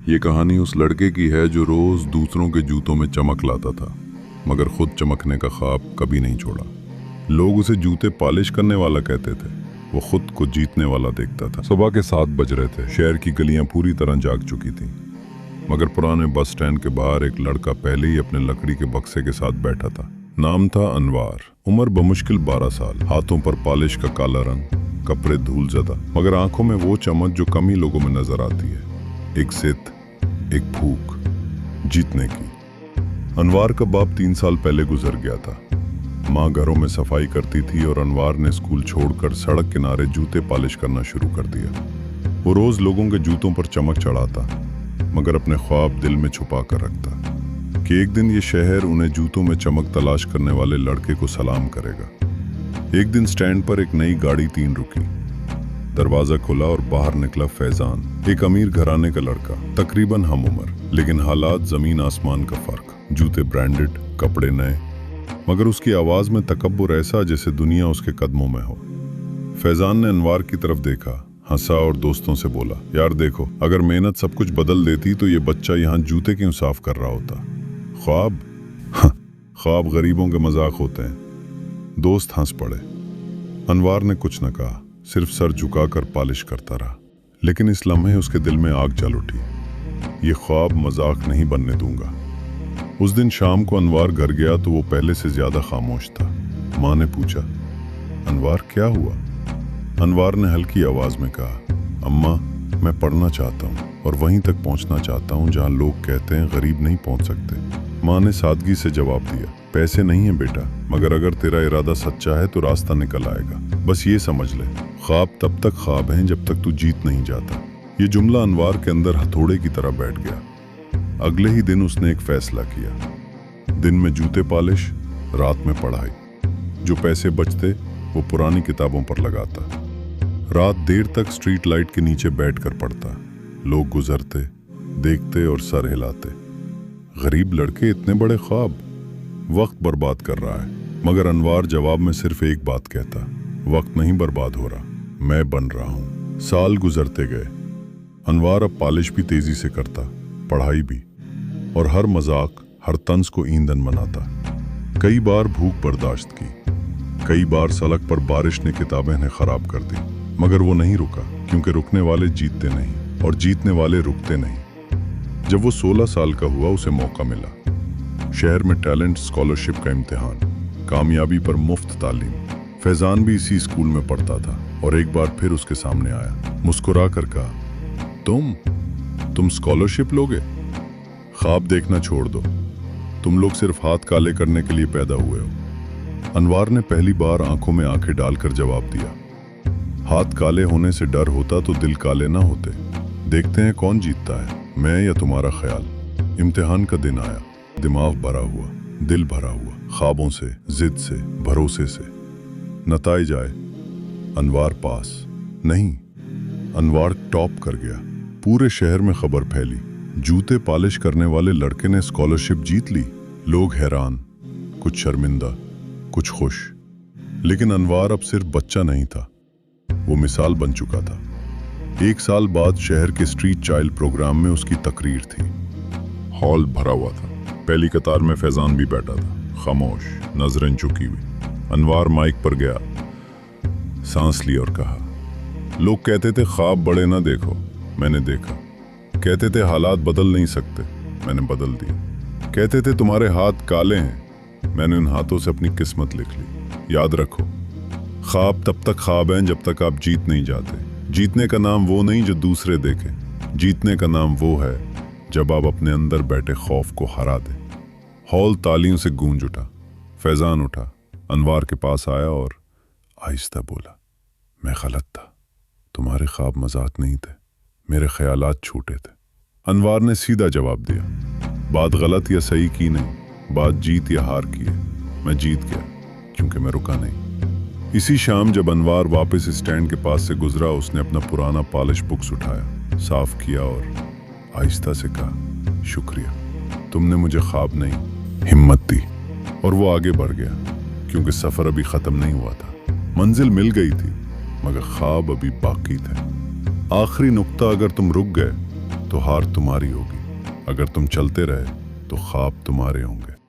ये कहानी उस लड़के की है जो रोज दूसरों के जूतों में चमक लाता था, मगर खुद चमकने का ख्वाब कभी नहीं छोड़ा। लोग उसे जूते पॉलिश करने वाला कहते थे, वो खुद को जीतने वाला देखता था। सुबह के 7 बज रहे थे, शहर की गलियां पूरी तरह जाग चुकी थीं, मगर पुराने बस स्टैंड के बाहर एक लड़का पहले ही अपने लकड़ी के बक्से के साथ बैठा था। नाम था अनवार, उम्र बमुश्किल 12 साल, हाथों पर पॉलिश का काला रंग, कपड़े धूल ज़दा, मगर आंखों में वो चमक जो कम ही लोगों में नजर आती है, एक जिद, एक भूख जीतने की। अनवार का बाप 3 साल पहले गुजर गया था। माँ घरों में सफाई करती थी और अनवार ने स्कूल छोड़कर सड़क किनारे जूते पॉलिश करना शुरू कर दिया। वो रोज लोगों के जूतों पर चमक चढ़ाता, मगर अपने ख्वाब दिल में छुपा कर रखता कि एक दिन ये शहर उन्हें जूतों में चमक तलाश करने वाले लड़के को सलाम करेगा। एक दिन स्टैंड पर एक नई गाड़ी 3 रुकी। दरवाजा खुला और बाहर निकला फैजान, एक अमीर घराने का लड़का, तकरीबन हम उम्र, लेकिन हालात जमीन आसमान का फर्क। जूते ब्रांडेड, कपड़े नए, मगर उसकी आवाज में तकब्बुर ऐसा जैसे दुनिया उसके कदमों में हो। फैजान ने अनवार की तरफ देखा, हंसा और दोस्तों से बोला, यार देखो, अगर मेहनत सब कुछ बदल देती तो ये बच्चा यहाँ जूते क्यों साफ कर रहा होता। ख्वाब ख्वाब गरीबों के मजाक होते हैं। दोस्त हंस पड़े। अनवार ने कुछ न कहा, सिर्फ सर झुकाकर पॉलिश करता रहा। लेकिन इस लम्हे उसके दिल में आग जल उठी। ये ख्वाब मजाक नहीं बनने दूंगा। उस दिन शाम को अनवार घर गया तो वो पहले से ज्यादा खामोश था। माँ ने पूछा, अनवार क्या हुआ? अनवार ने हल्की आवाज में कहा, अम्मा, मैं पढ़ना चाहता हूँ और वहीं तक पहुँचना चाहता हूँ जहाँ लोग कहते हैं गरीब नहीं पहुँच सकते। माँ ने सादगी से जवाब दिया, पैसे नहीं है बेटा, मगर अगर तेरा इरादा सच्चा है तो रास्ता निकल आएगा। बस ये समझ ले, ख्वाब तब तक ख्वाब हैं जब तक तू जीत नहीं जाता। ये जुमला अनवार के अंदर हथौड़े की तरह बैठ गया। अगले ही दिन उसने एक फैसला किया। दिन में जूते पॉलिश, रात में पढ़ाई। जो पैसे बचते वो पुरानी किताबों पर लगाता। रात देर तक स्ट्रीट लाइट के नीचे बैठकर पढ़ता। लोग गुजरते, देखते और सर हिलाते। गरीब लड़के, इतने बड़े ख्वाब, वक्त बर्बाद कर रहा है। मगर अनवार जवाब में सिर्फ एक बात कहता, वक्त नहीं बर्बाद हो रहा, मैं बन रहा हूँ। साल गुजरते गए। अनवार अब पॉलिश भी तेजी से करता, पढ़ाई भी, और हर मजाक, हर तंज को ईंधन बनाता। कई बार भूख बर्दाश्त की, कई बार सड़क पर बारिश ने किताबें इन्हें खराब कर दी, मगर वो नहीं रुका, क्योंकि रुकने वाले जीतते नहीं और जीतने वाले रुकते नहीं। जब वो 16 साल का हुआ, उसे मौका मिला। शहर में टैलेंट स्कॉलरशिप का इम्तिहान, कामयाबी पर मुफ्त तालीम। फैजान भी इसी स्कूल में पढ़ता था और एक बार फिर उसके सामने आया, मुस्कुरा कर कहा, तुम स्कॉलरशिप लोगे? ख्वाब देखना छोड़ दो, तुम लोग सिर्फ हाथ काले करने के लिए पैदा हुए हो। अनवार ने पहली बार आंखों में आंखें डालकर जवाब दिया, हाथ काले होने से डर होता तो दिल काले ना होते। देखते हैं कौन जीतता है, मैं या तुम्हारा ख्याल। इम्तिहान का दिन आया। दिमाग भरा हुआ, दिल भरा हुआ, ख्वाबों से, जिद से, भरोसे से। नताइज आए, अनवार पास नहीं, अनवार टॉप कर गया। पूरे शहर में खबर फैली, जूते पॉलिश करने वाले लड़के ने स्कॉलरशिप जीत ली। लोग हैरान, कुछ शर्मिंदा, कुछ खुश। लेकिन अनवार अब सिर्फ बच्चा नहीं था, वो मिसाल बन चुका था। 1 साल बाद शहर के स्ट्रीट चाइल्ड प्रोग्राम में उसकी तकरीर थी। हॉल भरा हुआ था। पहली कतार में फैजान भी बैठा था, खामोश, नजरें झुकी हुई। अनवार माइक पर गया, सांस ली और कहा, लोग कहते थे ख्वाब बड़े ना देखो, मैंने देखा। कहते थे हालात बदल नहीं सकते, मैंने बदल दिए। कहते थे तुम्हारे हाथ काले हैं, मैंने उन हाथों से अपनी किस्मत लिख ली। याद रखो, ख्वाब तब तक ख्वाब हैं जब तक आप जीत नहीं जाते। जीतने का नाम वो नहीं जो दूसरे देखें, जीतने का नाम वो है जब आप अपने अंदर बैठे खौफ को हरा दें। हॉल तालियों से गूंज उठा। फैजान उठा, अनवार के पास आया और आहिस्ता बोला, मैं गलत था, तुम्हारे ख्वाब मजाक नहीं थे, मेरे ख्यालात छूटे थे। अनवार ने सीधा जवाब दिया, बात गलत या सही की नहीं, बात जीत या हार की है। मैं जीत गया क्योंकि मैं रुका नहीं। इसी शाम जब अनवार वापस स्टैंड के पास से गुजरा, उसने अपना पुराना पॉलिश बुक्स उठाया, साफ किया और आहिस्ता से कहा, शुक्रिया, तुमने मुझे ख्वाब नहीं, हिम्मत दी। और वो आगे बढ़ गया, क्योंकि सफर अभी खत्म नहीं हुआ था। मंजिल मिल गई थी, मगर ख्वाब अभी बाकी थे। आखिरी नुक्ता, अगर तुम रुक गए تو ہار تمہاری ہوگی، اگر تم چلتے رہے تو خواب تمہارے ہوں گے۔